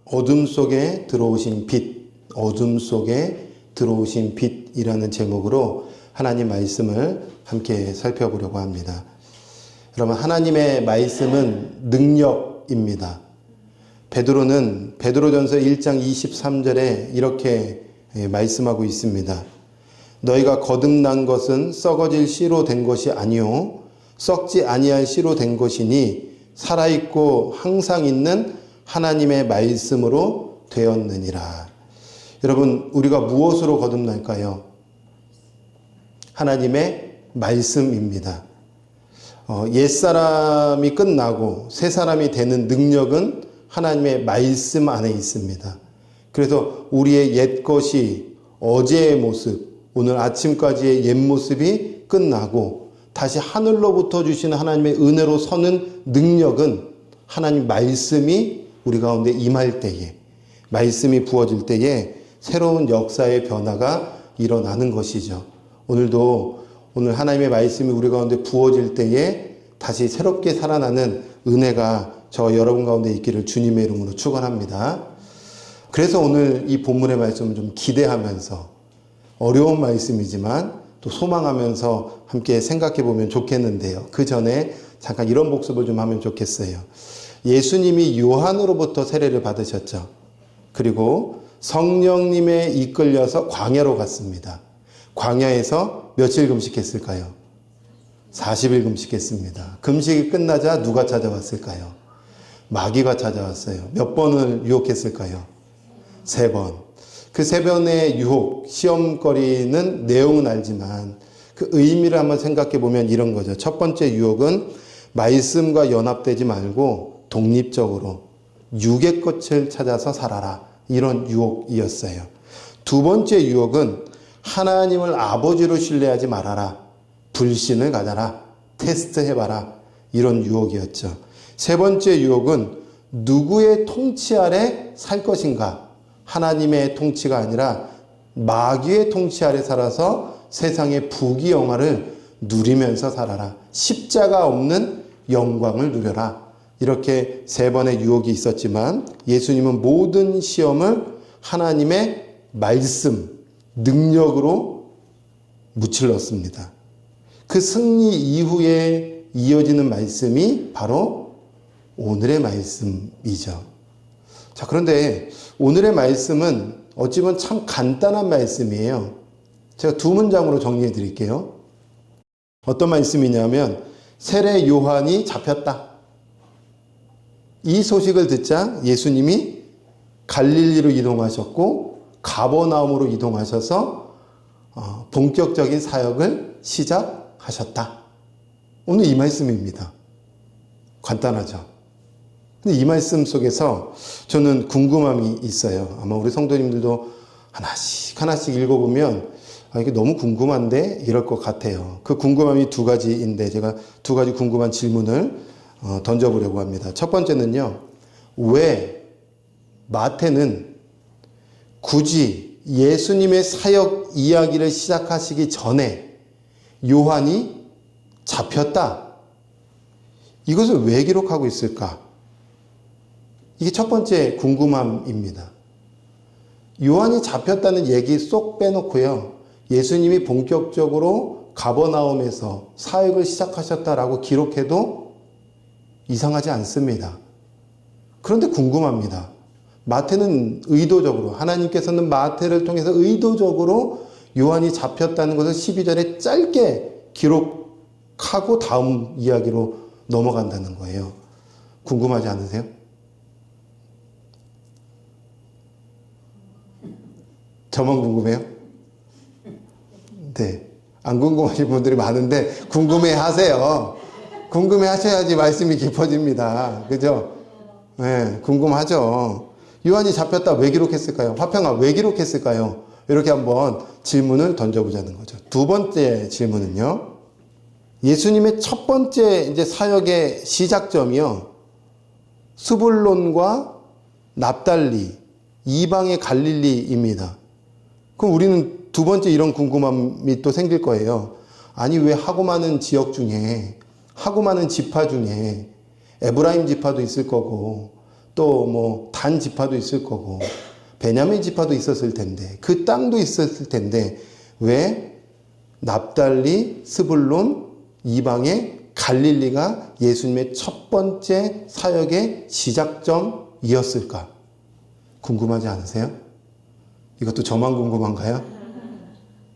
어둠 속에 들어오신 빛, 어둠 속에 들어오신 빛이라는 제목으로 하나님 말씀을 함께 살펴보려고 합니다. 여러분, 하나님의 말씀은 능력입니다. 베드로는 베드로전서 1장 23절에 이렇게 말씀하고 있습니다. 너희가 거듭난 것은 썩어질 씨로 된 것이 아니요 썩지 아니할 씨로 된 것이니 살아있고 항상 있는 하나님의 말씀으로 되었느니라. 여러분, 우리가 무엇으로 거듭날까요? 하나님의 말씀입니다. 옛사람이 끝나고 새사람이 되는 능력은 하나님의 말씀 안에 있습니다. 그래서 우리의 옛것이 어제의 모습, 오늘 아침까지의 옛 모습이 끝나고 다시 하늘로부터 주시는 하나님의 은혜로 서는 능력은 하나님 말씀이 우리 가운데 임할 때에, 말씀이 부어질 때에 새로운 역사의 변화가 일어나는 것이죠. 오늘 하나님의 말씀이 우리 가운데 부어질 때에 다시 새롭게 살아나는 은혜가 저 여러분 가운데 있기를 주님의 이름으로 축원합니다. 그래서 오늘 이 본문의 말씀을 좀 기대하면서 어려운 말씀이지만 또 소망하면서 함께 생각해 보면 좋겠는데요. 그 전에 잠깐 이런 복습을 좀 하면 좋겠어요. 예수님이 요한으로부터 세례를 받으셨죠. 그리고 성령님에 이끌려서 광야로 갔습니다. 광야에서 며칠 금식했을까요? 40일 금식했습니다. 금식이 끝나자 누가 찾아왔을까요? 마귀가 찾아왔어요. 몇 번을 유혹했을까요? 3번. 그 3번의 유혹, 시험거리는 내용은 알지만 그 의미를 한번 생각해 보면 이런 거죠. 첫 번째 유혹은 말씀과 연합되지 말고 독립적으로 육의 것을 찾아서 살아라. 이런 유혹이었어요. 두 번째 유혹은 하나님을 아버지로 신뢰하지 말아라. 불신을 가져라. 테스트해봐라. 이런 유혹이었죠. 세 번째 유혹은 누구의 통치 아래 살 것인가? 하나님의 통치가 아니라 마귀의 통치 아래 살아서 세상의 부귀영화를 누리면서 살아라. 십자가 없는 영광을 누려라. 이렇게 3번의 유혹이 있었지만 예수님은 모든 시험을 하나님의 말씀, 능력으로 무찔렀습니다. 그 승리 이후에 이어지는 말씀이 바로 오늘의 말씀이죠. 자, 그런데 오늘의 말씀은 어찌 보면 참 간단한 말씀이에요. 제가 2문장으로 정리해 드릴게요. 어떤 말씀이냐면 세례 요한이 잡혔다. 이 소식을 듣자 예수님이 갈릴리로 이동하셨고 가버나움으로 이동하셔서 본격적인 사역을 시작하셨다. 오늘 이 말씀입니다. 간단하죠. 근데 이 말씀 속에서 저는 궁금함이 있어요. 아마 우리 성도님들도 하나씩 읽어보면 이게 너무 궁금한데 이럴 것 같아요. 그 궁금함이 2가지인데 제가 2가지 궁금한 질문을 던져보려고 합니다. 첫 번째는요. 왜 마태는 굳이 예수님의 사역 이야기를 시작하시기 전에 요한이 잡혔다. 이것을 왜 기록하고 있을까? 이게 첫 번째 궁금함입니다. 요한이 잡혔다는 얘기 쏙 빼놓고요. 예수님이 본격적으로 가버나움에서 사역을 시작하셨다라고 기록해도 이상하지 않습니다. 그런데 궁금합니다. 마태는 의도적으로, 하나님께서는 마태를 통해서 의도적으로 요한이 잡혔다는 것을 12절에 짧게 기록하고 다음 이야기로 넘어간다는 거예요. 궁금하지 않으세요? 저만 궁금해요? 네. 안 궁금하신 분들이 많은데 궁금해 하세요. 궁금해 하셔야지 말씀이 깊어집니다. 그죠? 네, 궁금하죠. 요한이 잡혔다 왜 기록했을까요? 화평아 왜 기록했을까요? 이렇게 한번 질문을 던져보자는 거죠. 2번째 질문은요. 예수님의 첫 번째 이제 사역의 시작점이요. 스불론과 납달리, 이방의 갈릴리입니다. 그럼 우리는 2번째 이런 궁금함이 또 생길 거예요. 아니 왜 하고 많은 지역 중에 하고 많은 지파 중에 에브라임 지파도 있을 거고 또 뭐 단 지파도 있을 거고 베냐민 지파도 있었을 텐데 그 땅도 있었을 텐데 왜 납달리, 스불론, 이방의 갈릴리가 예수님의 첫 번째 사역의 시작점이었을까? 궁금하지 않으세요? 이것도 저만 궁금한가요?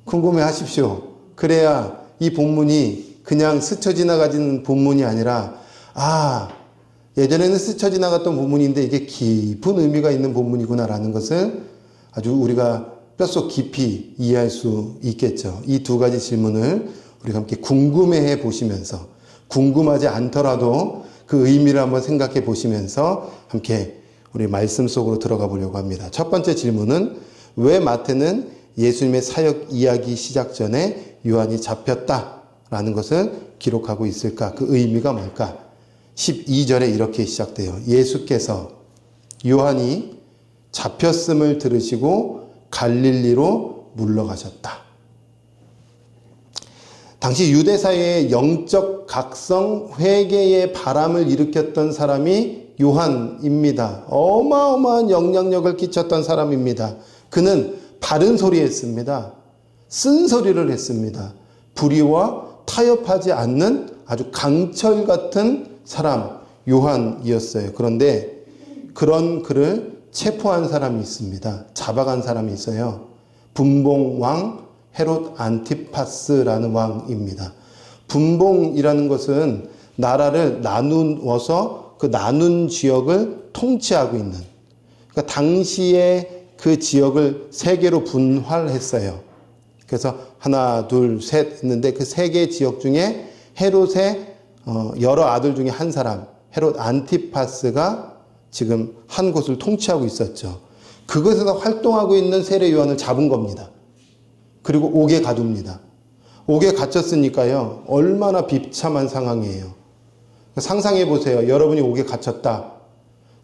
궁금해 하십시오. 그래야 이 본문이 그냥 스쳐 지나가지는 본문이 아니라 예전에는 스쳐 지나갔던 본문인데 이게 깊은 의미가 있는 본문이구나라는 것을 아주 우리가 뼛속 깊이 이해할 수 있겠죠. 이 두 가지 질문을 우리가 함께 궁금해해 보시면서 궁금하지 않더라도 그 의미를 한번 생각해 보시면서 함께 우리 말씀 속으로 들어가 보려고 합니다. 첫 번째 질문은 왜 마태는 예수님의 사역 이야기 시작 전에 요한이 잡혔다라는 것을 기록하고 있을까? 그 의미가 뭘까? 12절에 이렇게 시작돼요. 예수께서 요한이 잡혔음을 들으시고 갈릴리로 물러가셨다. 당시 유대 사회의 영적 각성 회개의 바람을 일으켰던 사람이 요한입니다. 어마어마한 영향력을 끼쳤던 사람입니다. 그는 바른 소리 했습니다. 쓴소리를 했습니다. 불의와 타협하지 않는 아주 강철 같은 사람 요한이었어요. 그런데 그런 그를 체포한 사람이 있습니다. 잡아간 사람이 있어요. 분봉왕 헤롯 안티파스라는 왕입니다. 분봉이라는 것은 나라를 나누어서 그 나눈 지역을 통치하고 있는, 그러니까 당시에 그 지역을 세 개로 분할했어요. 그래서 하나, 둘, 셋 했는데 그 세 개 지역 중에 헤롯의 여러 아들 중에 한 사람, 헤롯 안티파스가 지금 한 곳을 통치하고 있었죠. 그곳에서 활동하고 있는 세례 요한을 잡은 겁니다. 그리고 옥에 가둡니다. 옥에 갇혔으니까요, 얼마나 비참한 상황이에요. 상상해 보세요. 여러분이 옥에 갇혔다.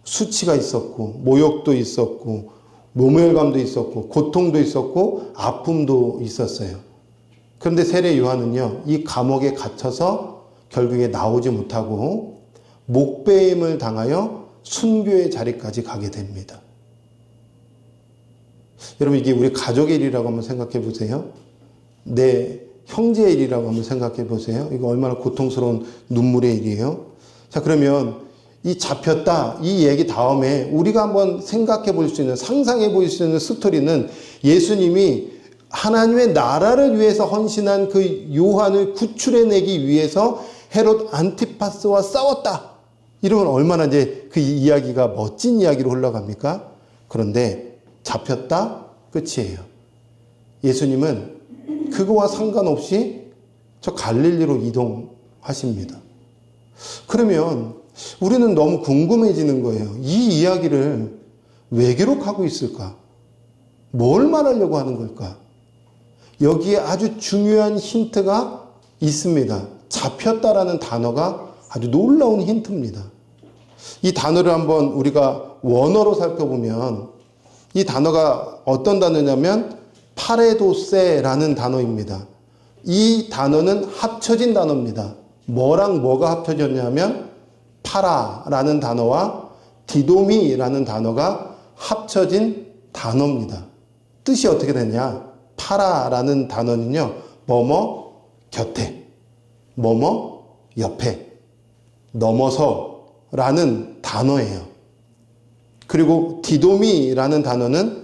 수치가 있었고, 모욕도 있었고, 모멸감도 있었고, 고통도 있었고, 아픔도 있었어요. 그런데 세례 요한은요, 이 감옥에 갇혀서 결국에 나오지 못하고 목배임을 당하여 순교의 자리까지 가게 됩니다. 여러분, 이게 우리 가족의 일이라고 한번 생각해 보세요. 내 형제의 일이라고 한번 생각해 보세요. 이거 얼마나 고통스러운 눈물의 일이에요. 자, 그러면 이 잡혔다, 이 얘기 다음에 우리가 한번 생각해 볼 수 있는, 상상해 볼 수 있는 스토리는 예수님이 하나님의 나라를 위해서 헌신한 그 요한을 구출해내기 위해서 헤롯 안티파스와 싸웠다. 이러면 얼마나 이제 그 이야기가 멋진 이야기로 흘러갑니까? 그런데 잡혔다? 끝이에요. 예수님은 그거와 상관없이 저 갈릴리로 이동하십니다. 그러면 우리는 너무 궁금해지는 거예요. 이 이야기를 왜 기록하고 있을까? 뭘 말하려고 하는 걸까? 여기에 아주 중요한 힌트가 있습니다. 잡혔다라는 단어가 아주 놀라운 힌트입니다. 이 단어를 한번 우리가 원어로 살펴보면 이 단어가 어떤 단어냐면 파레도세라는 단어입니다. 이 단어는 합쳐진 단어입니다. 뭐랑 뭐가 합쳐졌냐면 파라라는 단어와 디도미라는 단어가 합쳐진 단어입니다. 뜻이 어떻게 되냐? 파라라는 단어는요, 뭐뭐 곁에, 뭐뭐 옆에, 넘어서라는 단어예요. 그리고 디도미라는 단어는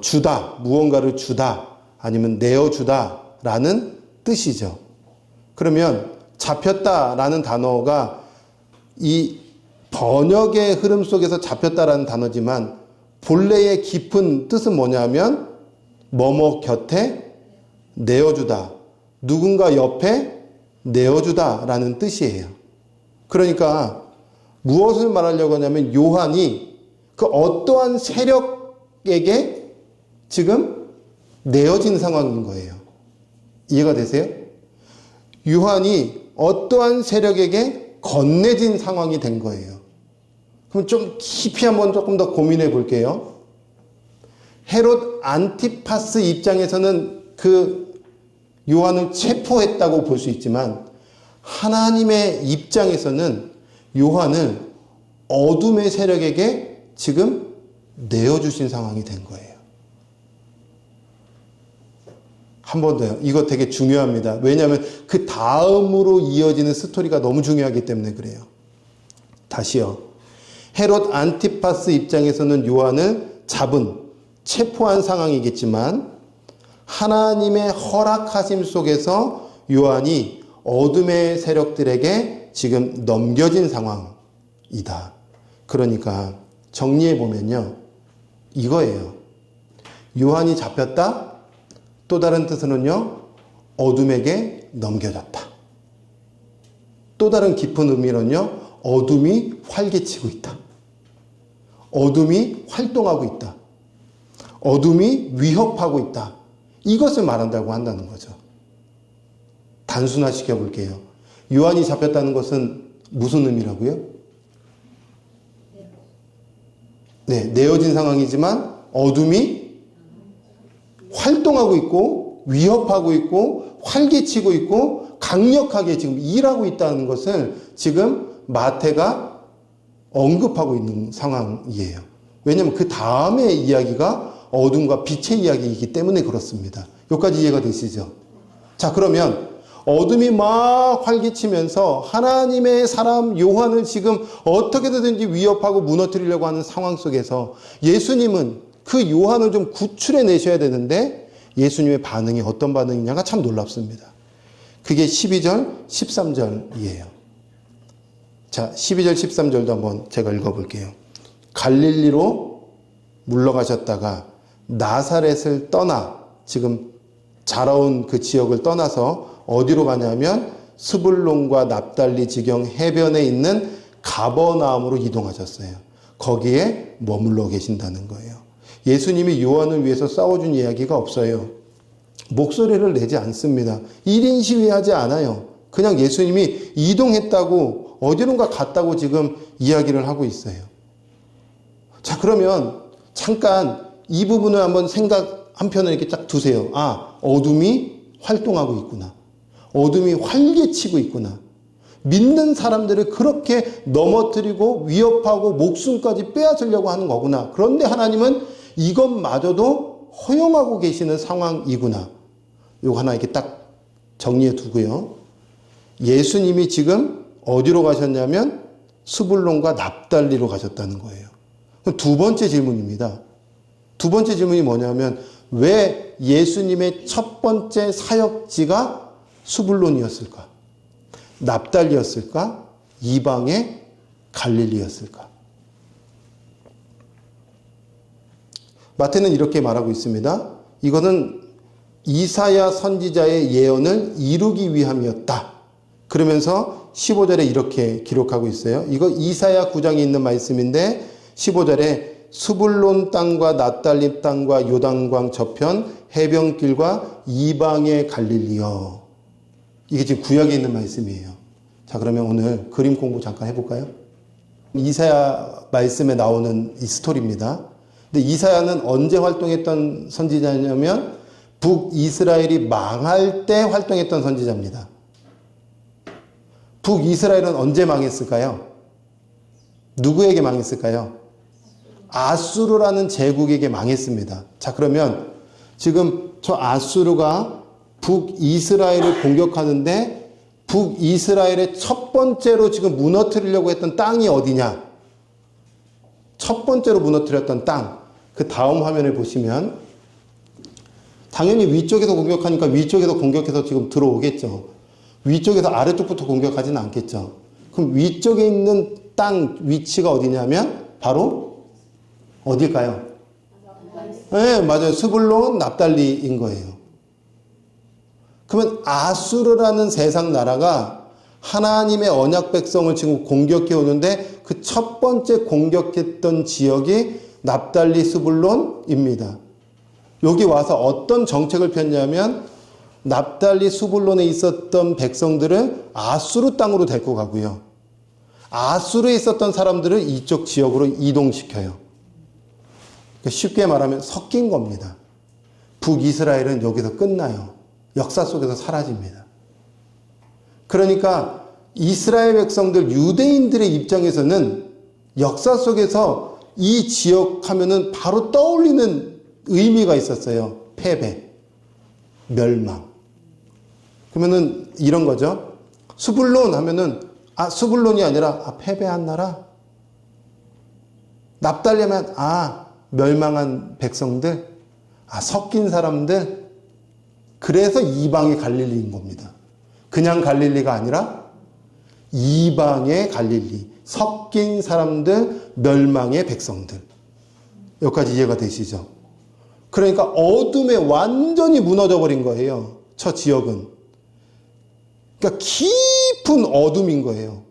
주다, 무언가를 주다, 아니면 내어주다라는 뜻이죠. 그러면 잡혔다라는 단어가 이 번역의 흐름 속에서 잡혔다라는 단어지만 본래의 깊은 뜻은 뭐냐면 뭐뭐 곁에 내어주다, 누군가 옆에 내어주다라는 뜻이에요. 그러니까 무엇을 말하려고 하냐면 요한이 그 어떠한 세력에게 지금 내어진 상황인 거예요. 이해가 되세요? 요한이 어떠한 세력에게 건네진 상황이 된 거예요. 그럼 좀 깊이 한번 조금 더 고민해 볼게요. 헤롯 안티파스 입장에서는 그 요한을 체포했다고 볼 수 있지만 하나님의 입장에서는 요한을 어둠의 세력에게 지금 내어주신 상황이 된 거예요. 한 번 더요. 이거 되게 중요합니다. 왜냐하면 그 다음으로 이어지는 스토리가 너무 중요하기 때문에 그래요. 다시요. 헤롯 안티파스 입장에서는 요한을 체포한 상황이겠지만 하나님의 허락하심 속에서 요한이 어둠의 세력들에게 지금 넘겨진 상황이다. 그러니까 정리해 보면요. 이거예요. 요한이 잡혔다. 또 다른 뜻으로는요. 어둠에게 넘겨졌다. 또 다른 깊은 의미로는요. 어둠이 활개치고 있다. 어둠이 활동하고 있다. 어둠이 위협하고 있다. 이것을 말한다고 한다는 거죠. 단순화시켜 볼게요. 요한이 잡혔다는 것은 무슨 의미라고요? 네, 내어진 상황이지만 어둠이 활동하고 있고 위협하고 있고 활개치고 있고 강력하게 지금 일하고 있다는 것을 지금 마태가 언급하고 있는 상황이에요. 왜냐하면 그 다음의 이야기가 어둠과 빛의 이야기이기 때문에 그렇습니다. 여기까지 이해가 되시죠? 자, 그러면 어둠이 막 활개치면서 하나님의 사람 요한을 지금 어떻게든지 위협하고 무너뜨리려고 하는 상황 속에서 예수님은 그 요한을 좀 구출해 내셔야 되는데 예수님의 반응이 어떤 반응이냐가 참 놀랍습니다. 그게 12절, 13절이에요. 자, 12절, 13절도 한번 제가 읽어볼게요. 갈릴리로 물러가셨다가 나사렛을 떠나 지금 자라온 그 지역을 떠나서 어디로 가냐면 스불론과 납달리 지경 해변에 있는 가버나움으로 이동하셨어요. 거기에 머물러 계신다는 거예요. 예수님이 요한을 위해서 싸워준 이야기가 없어요. 목소리를 내지 않습니다. 1인 시위하지 않아요. 그냥 예수님이 이동했다고 어디론가 갔다고 지금 이야기를 하고 있어요. 자, 그러면 잠깐 이 부분을 한번 생각 한편에 이렇게 딱 두세요. 아, 어둠이 활동하고 있구나. 어둠이 활개치고 있구나. 믿는 사람들을 그렇게 넘어뜨리고 위협하고 목숨까지 빼앗으려고 하는 거구나. 그런데 하나님은 이것마저도 허용하고 계시는 상황이구나. 이거 하나 이렇게 딱 정리해 두고요. 예수님이 지금 어디로 가셨냐면 스불론과 납달리로 가셨다는 거예요. 두 번째 질문입니다. 두 번째 질문이 뭐냐면 왜 예수님의 첫 번째 사역지가 스불론이었을까? 납달리였을까? 이방의 갈릴리였을까? 마태는 이렇게 말하고 있습니다. 이거는 이사야 선지자의 예언을 이루기 위함이었다. 그러면서 15절에 이렇게 기록하고 있어요. 이거 이사야 9장에 있는 말씀인데 15절에 스불론 땅과 납달리 땅과 요단강 저편 해변길과 이방의 갈릴리여. 이게 지금 구약에 있는 말씀이에요. 자, 그러면 오늘 그림 공부 잠깐 해볼까요? 이사야 말씀에 나오는 이 스토리입니다. 근데 이사야는 언제 활동했던 선지자냐면 북이스라엘이 망할 때 활동했던 선지자입니다. 북이스라엘은 언제 망했을까요? 누구에게 망했을까요? 아수르라는 제국에게 망했습니다. 자, 그러면 지금 저 아수르가 북이스라엘을 공격하는데 북이스라엘의 첫 번째로 지금 무너뜨리려고 했던 땅이 어디냐? 첫 번째로 무너뜨렸던 땅. 그 다음 화면을 보시면 당연히 위쪽에서 공격하니까 위쪽에서 공격해서 지금 들어오겠죠. 위쪽에서 아래쪽부터 공격하지는 않겠죠. 그럼 위쪽에 있는 땅 위치가 어디냐면 바로 어딜까요? 네, 맞아요. 스불론, 납달리인 거예요. 그러면 아수르라는 세상 나라가 하나님의 언약 백성을 지금 공격해 오는데 그 첫 번째 공격했던 지역이 납달리 스불론입니다. 여기 와서 어떤 정책을 폈냐면 납달리 스불론에 있었던 백성들을 아수르 땅으로 데리고 가고요. 아수르에 있었던 사람들을 이쪽 지역으로 이동시켜요. 쉽게 말하면 섞인 겁니다. 북이스라엘은 여기서 끝나요. 역사 속에서 사라집니다. 그러니까 이스라엘 백성들 유대인들의 입장에서는 역사 속에서 이 지역 하면은 바로 떠올리는 의미가 있었어요. 패배, 멸망. 그러면은 이런 거죠. 스불론 하면은 스불론이 아니라 패배한 나라. 납달리 하면 멸망한 백성들, 섞인 사람들. 그래서 이방의 갈릴리인 겁니다. 그냥 갈릴리가 아니라 이방의 갈릴리, 섞인 사람들, 멸망의 백성들. 여기까지 이해가 되시죠? 그러니까 어둠에 완전히 무너져 버린 거예요. 저 지역은. 그러니까 깊은 어둠인 거예요.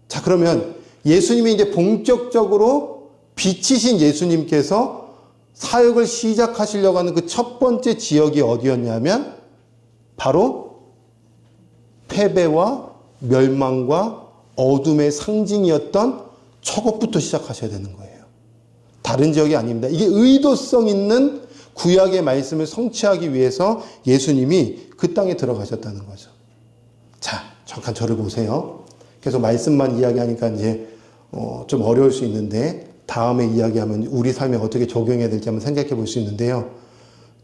자, 그러면 예수님이 이제 본격적으로 빛이신 예수님께서 사역을 시작하시려고 하는 그 첫 번째 지역이 어디였냐면 바로 패배와 멸망과 어둠의 상징이었던 저것부터 시작하셔야 되는 거예요. 다른 지역이 아닙니다. 이게 의도성 있는 구약의 말씀을 성취하기 위해서 예수님이 그 땅에 들어가셨다는 거죠. 자, 잠깐 저를 보세요. 계속 말씀만 이야기하니까 이제 좀 어려울 수 있는데 다음에 이야기하면 우리 삶에 어떻게 적용해야 될지 한번 생각해 볼 수 있는데요.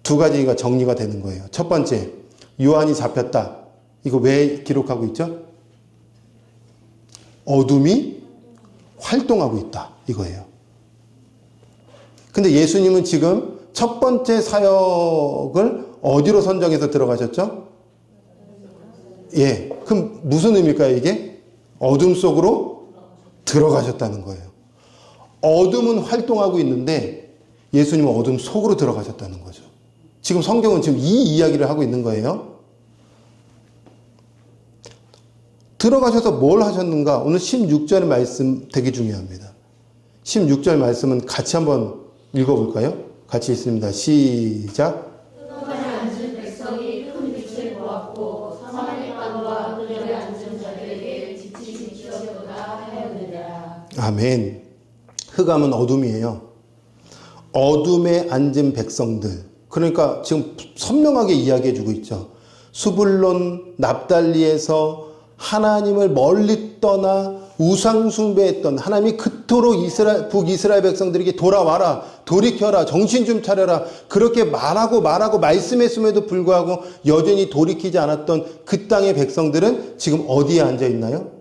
두 가지가 정리가 되는 거예요. 첫 번째, 요한이 잡혔다. 이거 왜 기록하고 있죠? 어둠이 활동하고 있다. 이거예요. 근데 예수님은 지금 첫 번째 사역을 어디로 선정해서 들어가셨죠? 예. 그럼 무슨 의미일까요, 이게? 어둠 속으로 들어가셨다는 거예요. 어둠은 활동하고 있는데 예수님은 어둠 속으로 들어가셨다는 거죠. 지금 성경은 지금 이 이야기를 하고 있는 거예요. 들어가셔서 뭘 하셨는가? 오늘 16절 말씀 되게 중요합니다. 16절 말씀은 같이 한번 읽어볼까요? 같이 읽습니다. 시작. 흑암에 앉은 백성이 큰 빛을 보았고 사마리 땅과 그들에 앉은 자들에게 빛이 비추어졌다 하였느니라. 아멘. 흑암은 어둠이에요. 어둠에 앉은 백성들. 그러니까 지금 선명하게 이야기해주고 있죠. 수불론 납달리에서 하나님을 멀리 떠나 우상 숭배했던 하나님이 그토록 북이스라엘 백성들에게 돌아와라, 돌이켜라, 정신 좀 차려라 그렇게 말하고 말씀했음에도 불구하고 여전히 돌이키지 않았던 그 땅의 백성들은 지금 어디에 앉아 있나요?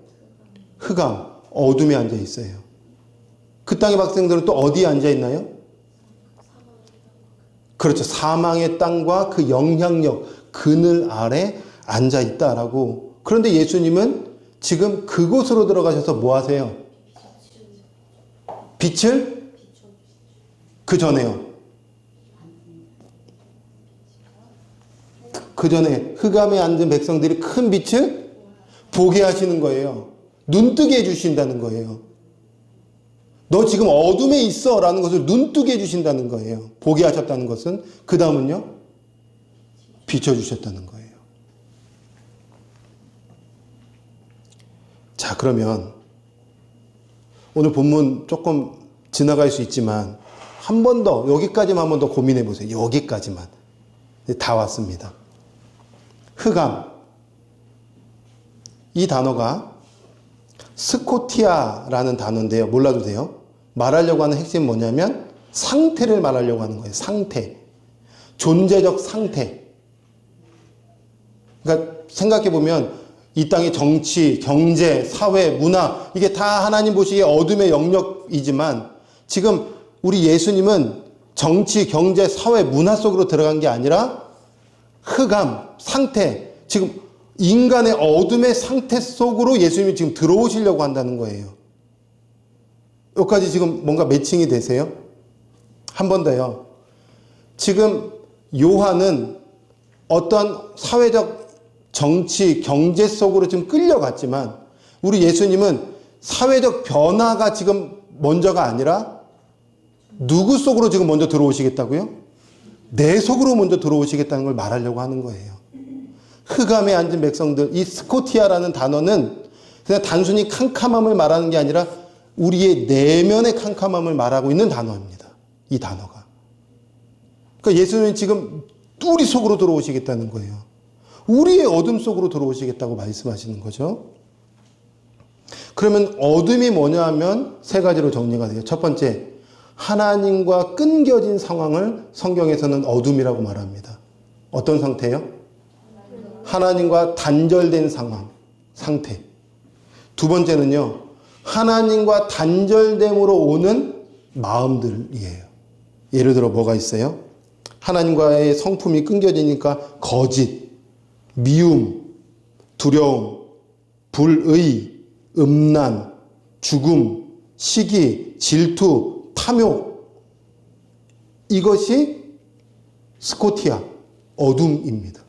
흑암, 어둠에 앉아 있어요. 그 땅의 백성들은 또 어디에 앉아 있나요? 그렇죠. 사망의 땅과 그 영향력, 그늘 아래 앉아 있다라고. 그런데 예수님은 지금 그곳으로 들어가셔서 뭐 하세요? 빛을? 그 전에요. 그 전에 흑암에 앉은 백성들이 큰 빛을 보게 하시는 거예요. 눈뜨게 해주신다는 거예요. 너 지금 어둠에 있어 라는 것을 눈뜨게 해주신다는 거예요. 보게 하셨다는 것은. 그 다음은요? 비춰주셨다는 거예요. 자, 그러면 오늘 본문 조금 지나갈 수 있지만 한 번 더, 여기까지만 한 번 더 고민해 보세요. 여기까지만. 다 왔습니다. 흑암. 이 단어가 스코티아라는 단어인데요. 몰라도 돼요. 말하려고 하는 핵심은 뭐냐면 상태를 말하려고 하는 거예요. 상태. 존재적 상태. 그러니까 생각해 보면 이 땅의 정치, 경제, 사회, 문화 이게 다 하나님 보시기에 어둠의 영역이지만 지금 우리 예수님은 정치, 경제, 사회, 문화 속으로 들어간 게 아니라 흑암, 상태, 지금 인간의 어둠의 상태 속으로 예수님이 지금 들어오시려고 한다는 거예요. 여기까지 지금 뭔가 매칭이 되세요? 한 번 더요. 지금 요한은 어떤 사회적 정치, 경제 속으로 지금 끌려갔지만 우리 예수님은 사회적 변화가 지금 먼저가 아니라 누구 속으로 지금 먼저 들어오시겠다고요? 내 속으로 먼저 들어오시겠다는 걸 말하려고 하는 거예요. 흑암에 앉은 백성들, 이 스코티아라는 단어는 그냥 단순히 캄캄함을 말하는 게 아니라 우리의 내면의 캄캄함을 말하고 있는 단어입니다. 이 단어가. 그러니까 예수님은 지금 우리 속으로 들어오시겠다는 거예요. 우리의 어둠 속으로 들어오시겠다고 말씀하시는 거죠. 그러면 어둠이 뭐냐 하면 세 가지로 정리가 돼요. 첫 번째, 하나님과 끊겨진 상황을 성경에서는 어둠이라고 말합니다. 어떤 상태요? 하나님과 단절된 상태. 두 번째는요, 하나님과 단절됨으로 오는 마음들이에요. 예를 들어 뭐가 있어요? 하나님과의 성품이 끊겨지니까 거짓, 미움, 두려움, 불의, 음란, 죽음, 시기, 질투, 탐욕. 이것이 스코티아, 어둠입니다.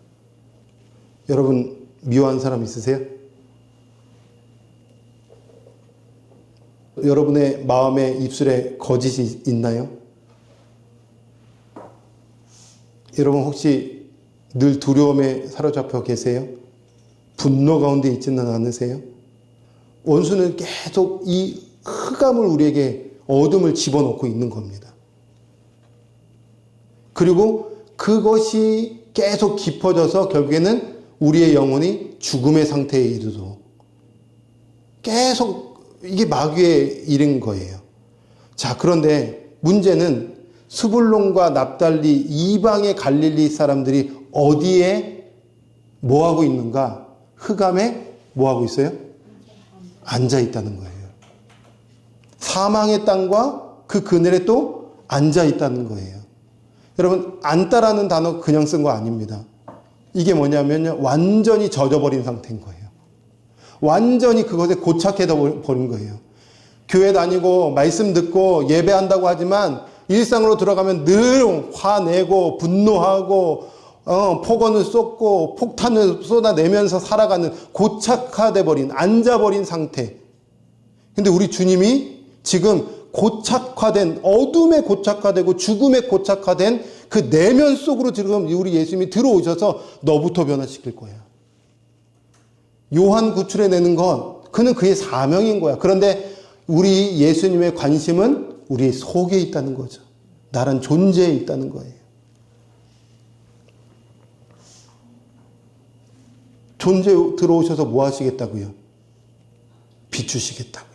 여러분 미워한 사람 있으세요? 여러분의 마음에 입술에 거짓이 있나요? 여러분 혹시 늘 두려움에 사로잡혀 계세요? 분노 가운데 있지는 않으세요? 원수는 계속 이 흑암을 우리에게 어둠을 집어넣고 있는 겁니다. 그리고 그것이 계속 깊어져서 결국에는 우리의 영혼이 죽음의 상태에 이르도록 계속 이게 마귀의 일인 거예요. 자, 그런데 문제는 스불론과 납달리 이방의 갈릴리 사람들이 어디에 뭐하고 있는가? 흑암에 뭐하고 있어요? 앉아 있다는 거예요. 사망의 땅과 그 그늘에 또 앉아 있다는 거예요. 여러분, 앉다라는 단어 그냥 쓴 거 아닙니다. 이게 뭐냐면요, 완전히 젖어버린 상태인 거예요. 완전히 그것에 고착해 버린 거예요. 교회 다니고 말씀 듣고 예배한다고 하지만 일상으로 들어가면 늘 화내고 분노하고 폭언을 쏟고 폭탄을 쏟아내면서 살아가는 고착화돼 버린, 앉아버린 상태. 근데 우리 주님이 지금 고착화된, 어둠에 고착화되고 죽음에 고착화된 그 내면 속으로 지금 우리 예수님이 들어오셔서 너부터 변화시킬 거야. 요한 구출해내는 건 그는 그의 사명인 거야. 그런데 우리 예수님의 관심은 우리 속에 있다는 거죠. 나란 존재에 있다는 거예요. 존재 들어오셔서 뭐 하시겠다고요? 비추시겠다고요.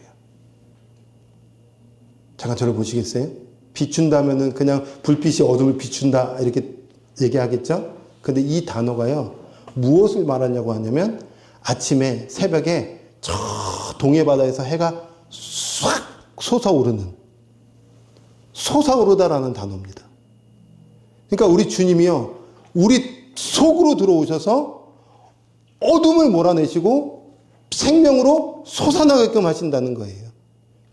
잠깐 저를 보시겠어요? 비춘다면은 그냥 불빛이 어둠을 비춘다 이렇게 얘기하겠죠? 근데 이 단어가요, 무엇을 말하냐고 하냐면 아침에 새벽에 저 동해바다에서 해가 싹 솟아오르다라는 단어입니다. 그러니까 우리 주님이요, 우리 속으로 들어오셔서 어둠을 몰아내시고 생명으로 솟아나게끔 하신다는 거예요.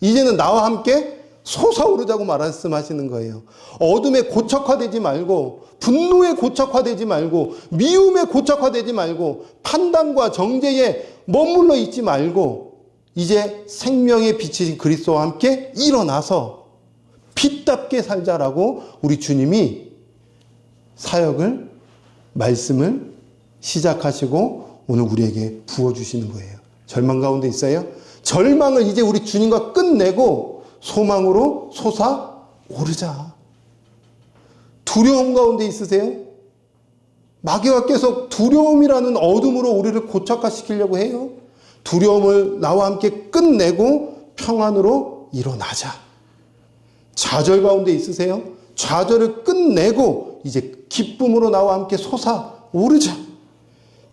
이제는 나와 함께 솟아오르자고 말씀하시는 거예요. 어둠에 고착화되지 말고, 분노에 고착화되지 말고, 미움에 고착화되지 말고, 판단과 정죄에 머물러 있지 말고, 이제 생명의 빛이신 그리스도와 함께 일어나서 빛답게 살자라고 우리 주님이 사역을, 말씀을 시작하시고 오늘 우리에게 부어주시는 거예요. 절망 가운데 있어요? 절망을 이제 우리 주님과 끝내고 소망으로 솟아오르자. 두려움 가운데 있으세요? 마귀가 계속 두려움이라는 어둠으로 우리를 고착화시키려고 해요. 두려움을 나와 함께 끝내고 평안으로 일어나자. 좌절 가운데 있으세요? 좌절을 끝내고 이제 기쁨으로 나와 함께 솟아오르자.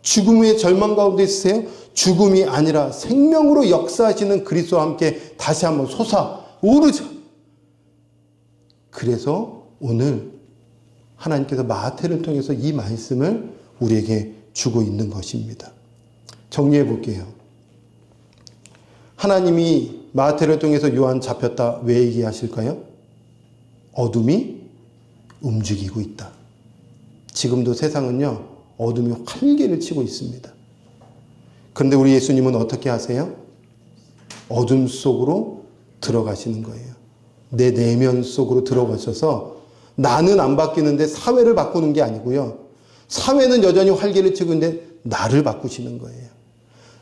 죽음의 절망 가운데 있으세요? 죽음이 아니라 생명으로 역사하시는 그리스도와 함께 다시 한번 솟아오르자. 그래서 오늘 하나님께서 마태를 통해서 이 말씀을 우리에게 주고 있는 것입니다. 정리해 볼게요. 하나님이 마태를 통해서 요한 잡혔다 왜 얘기하실까요? 어둠이 움직이고 있다. 지금도 세상은요, 어둠이 활개를 치고 있습니다. 그런데 우리 예수님은 어떻게 하세요? 어둠 속으로 들어가시는 거예요. 내 내면 속으로 들어가셔서 나는 안 바뀌는데 사회를 바꾸는 게 아니고요. 사회는 여전히 활개를 치고 있는데 나를 바꾸시는 거예요.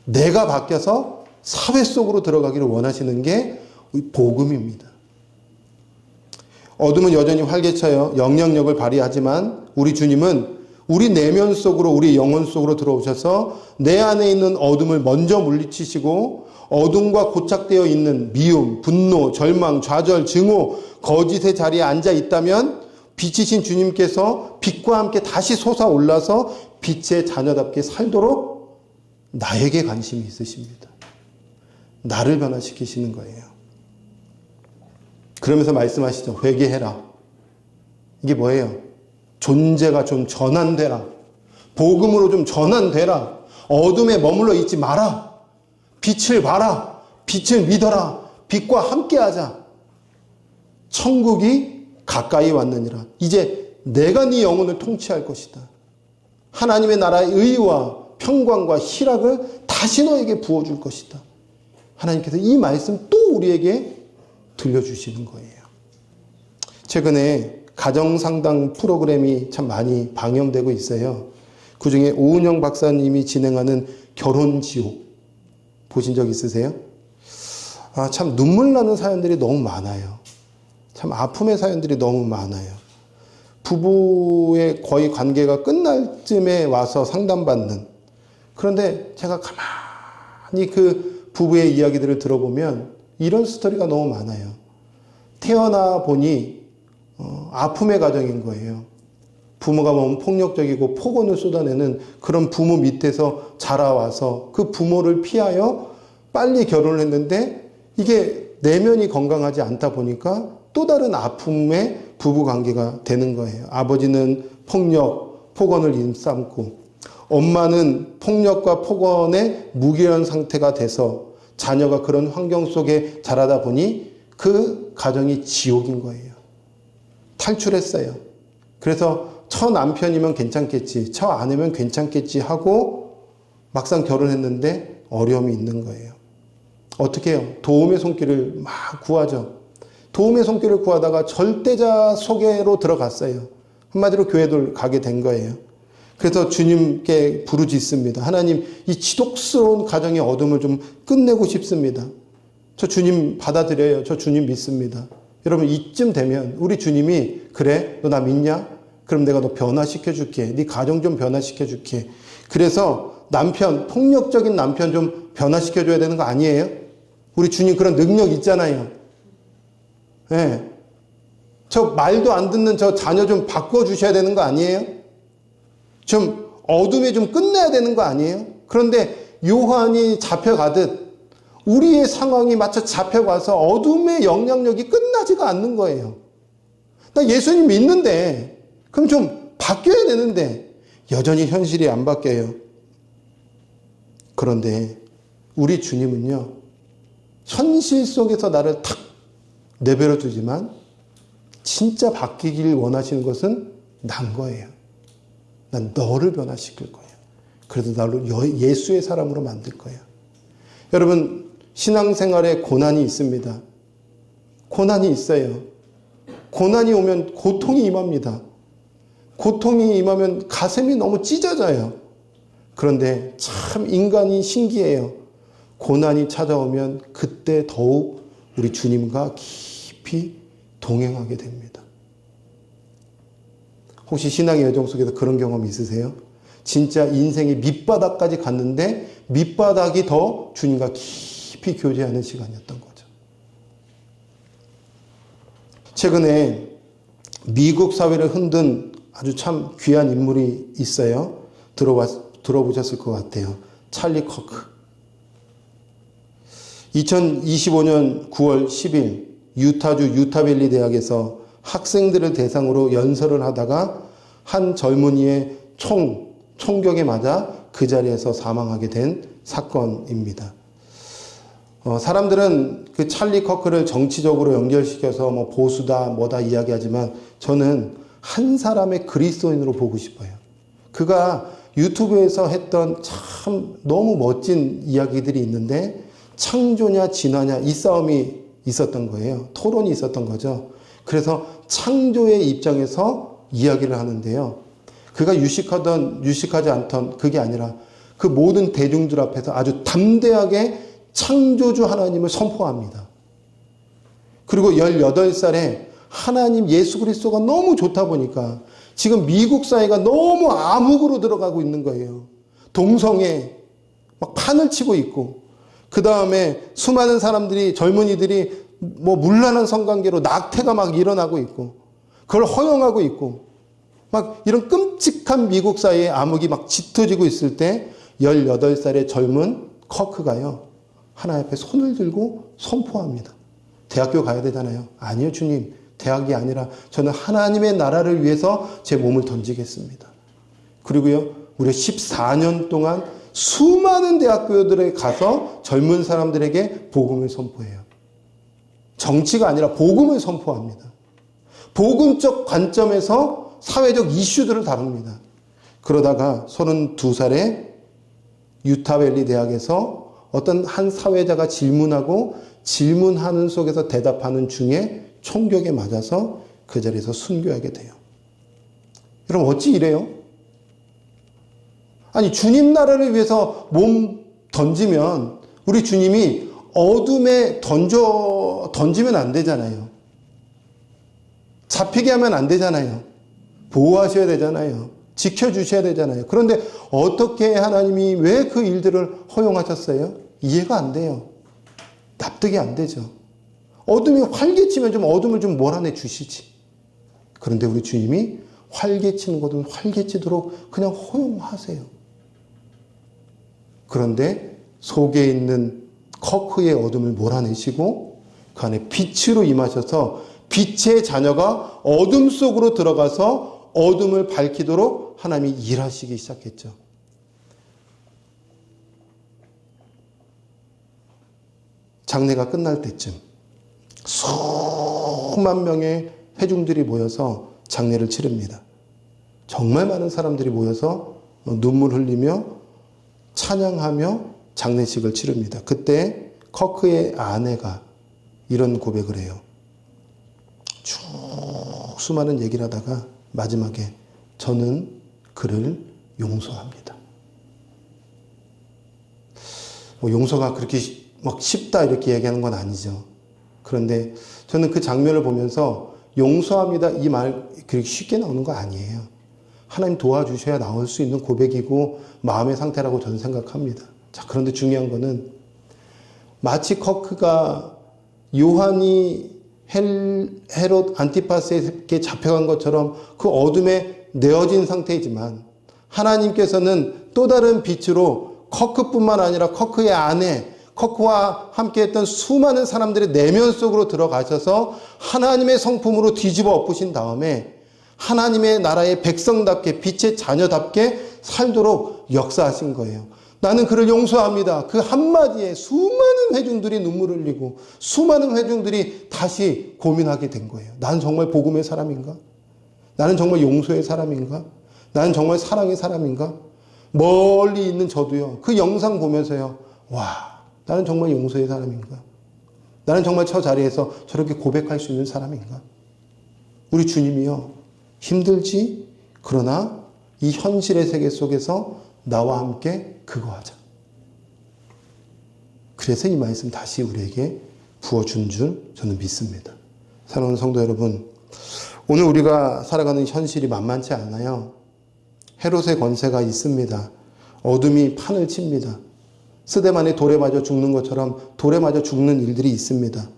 내가 바뀌어서 사회 속으로 들어가기를 원하시는 게 복음입니다. 어둠은 여전히 활개쳐요. 영향력을 발휘하지만 우리 주님은 우리 내면 속으로, 우리 영혼 속으로 들어오셔서 내 안에 있는 어둠을 먼저 물리치시고 어둠과 고착되어 있는 미움, 분노, 절망, 좌절, 증오, 거짓의 자리에 앉아 있다면 빛이신 주님께서 빛과 함께 다시 솟아올라서 빛의 자녀답게 살도록 나에게 관심이 있으십니다. 나를 변화시키시는 거예요. 그러면서 말씀하시죠. 회개해라. 이게 뭐예요? 존재가 좀 전환되라. 복음으로 좀 전환되라. 어둠에 머물러 있지 마라. 빛을 봐라. 빛을 믿어라. 빛과 함께하자. 천국이 가까이 왔느니라. 이제 내가 네 영혼을 통치할 것이다. 하나님의 나라의 의와 평강과 희락을 다시 너에게 부어줄 것이다. 하나님께서 이 말씀 또 우리에게 들려주시는 거예요. 최근에 가정상담 프로그램이 참 많이 방영되고 있어요. 그중에 오은영 박사님이 진행하는 결혼지옥 보신 적 있으세요? 참 눈물 나는 사연들이 너무 많아요. 참 아픔의 사연들이 너무 많아요. 부부의 거의 관계가 끝날 쯤에 와서 상담받는. 그런데 제가 가만히 그 부부의 이야기들을 들어보면 이런 스토리가 너무 많아요. 태어나 보니 아픔의 가정인 거예요. 부모가 너무 폭력적이고 폭언을 쏟아내는 그런 부모 밑에서 자라와서 그 부모를 피하여 빨리 결혼을 했는데 이게 내면이 건강하지 않다 보니까 또 다른 아픔의 부부관계가 되는 거예요. 아버지는 폭력, 폭언을 일삼고 엄마는 폭력과 폭언의 무기한 상태가 돼서 자녀가 그런 환경 속에 자라다 보니 그 가정이 지옥인 거예요. 탈출했어요. 그래서 저 남편이면 괜찮겠지, 저 아내면 괜찮겠지 하고 막상 결혼했는데 어려움이 있는 거예요. 어떻게 해요? 도움의 손길을 막 구하죠. 도움의 손길을 구하다가 절대자 속에로 들어갔어요. 한마디로 교회를 가게 된 거예요. 그래서 주님께 부르짖습니다. 하나님, 이 지독스러운 가정의 어둠을 좀 끝내고 싶습니다. 저 주님 받아들여요. 저 주님 믿습니다. 여러분, 이쯤 되면 우리 주님이 그래? 너 나 믿냐? 그럼 내가 너 변화시켜 줄게. 네 가정 좀 변화시켜 줄게. 그래서 남편, 폭력적인 남편 좀 변화시켜 줘야 되는 거 아니에요? 우리 주님 그런 능력 있잖아요. 네. 저 말도 안 듣는 저 자녀 좀 바꿔 주셔야 되는 거 아니에요? 좀 어둠에 좀 끝내야 되는 거 아니에요? 그런데 요한이 잡혀가듯 우리의 상황이 마치 잡혀가서 어둠의 영향력이 끝나지가 않는 거예요. 나 예수님 믿는데 그럼 좀 바뀌어야 되는데 여전히 현실이 안 바뀌어요. 그런데 우리 주님은요, 현실 속에서 나를 탁 내버려 두지만 진짜 바뀌길 원하시는 것은 난 거예요. 난 너를 변화시킬 거예요. 그래서 나를 예수의 사람으로 만들 거예요. 여러분, 신앙생활에 고난이 있습니다. 고난이 있어요. 고난이 오면 고통이 임합니다. 고통이 임하면 가슴이 너무 찢어져요. 그런데 참 인간이 신기해요. 고난이 찾아오면 그때 더욱 우리 주님과 깊이 동행하게 됩니다. 혹시 신앙의 여정 속에서 그런 경험 있으세요? 진짜 인생의 밑바닥까지 갔는데 밑바닥이 더 주님과 깊이 교제하는 시간이었던 거죠. 최근에 미국 사회를 흔든 아주 참 귀한 인물이 있어요. 들어보셨을 것 같아요. 찰리 커크. 2025년 9월 10일 유타주 유타밸리 대학에서 학생들을 대상으로 연설을 하다가 한 젊은이의 총격에 맞아 그 자리에서 사망하게 된 사건입니다. 사람들은 그 찰리 커크를 정치적으로 연결시켜서 뭐 보수다 뭐다 이야기하지만 저는 한 사람의 그리스도인으로 보고 싶어요. 그가 유튜브에서 했던 참 너무 멋진 이야기들이 있는데 창조냐 진화냐 이 싸움이 있었던 거예요. 토론이 있었던 거죠. 그래서 창조의 입장에서 이야기를 하는데요. 그가 유식하지 않던 그게 아니라 그 모든 대중들 앞에서 아주 담대하게 창조주 하나님을 선포합니다. 그리고 18살에 하나님 예수 그리스도가 너무 좋다 보니까 지금 미국 사회가 너무 암흑으로 들어가고 있는 거예요. 동성애 막 판을 치고 있고 그 다음에 수많은 사람들이, 젊은이들이 뭐 문란한 성관계로 낙태가 막 일어나고 있고, 그걸 허용하고 있고, 막 이런 끔찍한 미국 사회의 암흑이 막 짙어지고 있을 때 18살의 젊은 커크가요, 하나님 앞에 손을 들고 선포합니다. 대학교 가야 되잖아요. 아니요, 주님. 대학이 아니라 저는 하나님의 나라를 위해서 제 몸을 던지겠습니다. 그리고요, 우리 14년 동안 수많은 대학교들에 가서 젊은 사람들에게 복음을 선포해요. 정치가 아니라 복음을 선포합니다. 복음적 관점에서 사회적 이슈들을 다룹니다. 그러다가 32살에 유타밸리 대학에서 어떤 한 사회자가 질문하고 질문하는 속에서 대답하는 중에 총격에 맞아서 그 자리에서 순교하게 돼요. 여러분 어찌 이래요? 아니 주님 나라를 위해서 몸 던지면 우리 주님이 어둠에 던지면 안 되잖아요. 잡히게 하면 안 되잖아요. 보호하셔야 되잖아요. 지켜주셔야 되잖아요. 그런데 어떻게 하나님이 왜 그 일들을 허용하셨어요? 이해가 안 돼요. 납득이 안 되죠. 어둠이 활개치면 좀 어둠을 좀 몰아내 주시지. 그런데 우리 주님이 활개치는 것은 활개치도록 그냥 허용하세요. 그런데 속에 있는 커크의 어둠을 몰아내시고 그 안에 빛으로 임하셔서 빛의 자녀가 어둠 속으로 들어가서 어둠을 밝히도록 하나님이 일하시기 시작했죠. 장례가 끝날 때쯤 수만 명의 회중들이 모여서 장례를 치릅니다. 정말 많은 사람들이 모여서 눈물 흘리며 찬양하며 장례식을 치릅니다. 그때 커크의 아내가 이런 고백을 해요. 쭉 수많은 얘기를 하다가 마지막에 저는 그를 용서합니다. 뭐 용서가 그렇게 막 쉽다 이렇게 얘기하는 건 아니죠. 그런데 저는 그 장면을 보면서 용서합니다 이 말 그렇게 쉽게 나오는 거 아니에요. 하나님 도와주셔야 나올 수 있는 고백이고 마음의 상태라고 저는 생각합니다. 자, 그런데 중요한 거는 마치 커크가 요한이 헤롯 안티파스에게 잡혀간 것처럼 그 어둠에 내어진 상태이지만 하나님께서는 또 다른 빛으로 커크뿐만 아니라 커크의 아내, 커크와 함께했던 수많은 사람들의 내면 속으로 들어가셔서 하나님의 성품으로 뒤집어 엎으신 다음에 하나님의 나라의 백성답게 빛의 자녀답게 살도록 역사하신 거예요. 나는 그를 용서합니다. 그 한마디에 수많은 회중들이 눈물을 흘리고 수많은 회중들이 다시 고민하게 된 거예요. 나는 정말 복음의 사람인가? 나는 정말 용서의 사람인가? 나는 정말 사랑의 사람인가? 멀리 있는 저도요. 그 영상 보면서요. 와, 나는 정말 용서의 사람인가? 나는 정말 저 자리에서 저렇게 고백할 수 있는 사람인가? 우리 주님이요. 힘들지? 그러나 이 현실의 세계 속에서 나와 함께 그거 하자. 그래서 이 말씀 다시 우리에게 부어준 줄 저는 믿습니다. 사랑하는 성도 여러분, 오늘 우리가 살아가는 현실이 만만치 않아요. 헤롯의 권세가 있습니다. 어둠이 판을 칩니다. 스데반이 돌에 맞아 죽는 것처럼 돌에 맞아 죽는 일들이 있습니다.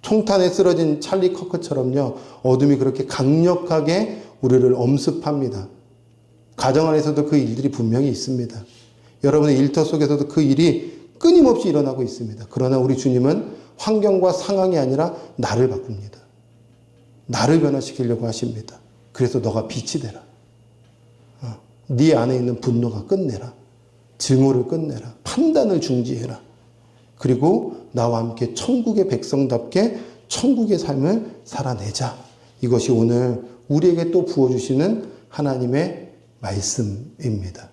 총탄에 쓰러진 찰리 커크처럼요. 어둠이 그렇게 강력하게 우리를 엄습합니다. 가정 안에서도 그 일들이 분명히 있습니다. 여러분의 일터 속에서도 그 일이 끊임없이 일어나고 있습니다. 그러나 우리 주님은 환경과 상황이 아니라 나를 바꿉니다. 나를 변화시키려고 하십니다. 그래서 너가 빛이 되라. 네 안에 있는 분노가 끝내라. 증오를 끝내라. 판단을 중지해라. 그리고 나와 함께 천국의 백성답게 천국의 삶을 살아내자. 이것이 오늘 우리에게 또 부어주시는 하나님의 말씀입니다.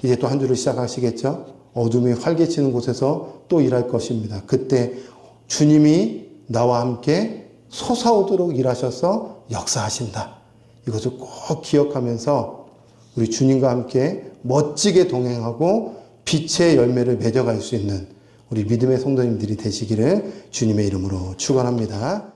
이제 또 한 주를 시작하시겠죠? 어둠이 활개치는 곳에서 또 일할 것입니다. 그때 주님이 나와 함께 솟아오도록 일하셔서 역사하신다. 이것을 꼭 기억하면서 우리 주님과 함께 멋지게 동행하고 빛의 열매를 맺어갈 수 있는 우리 믿음의 성도님들이 되시기를 주님의 이름으로 축원합니다.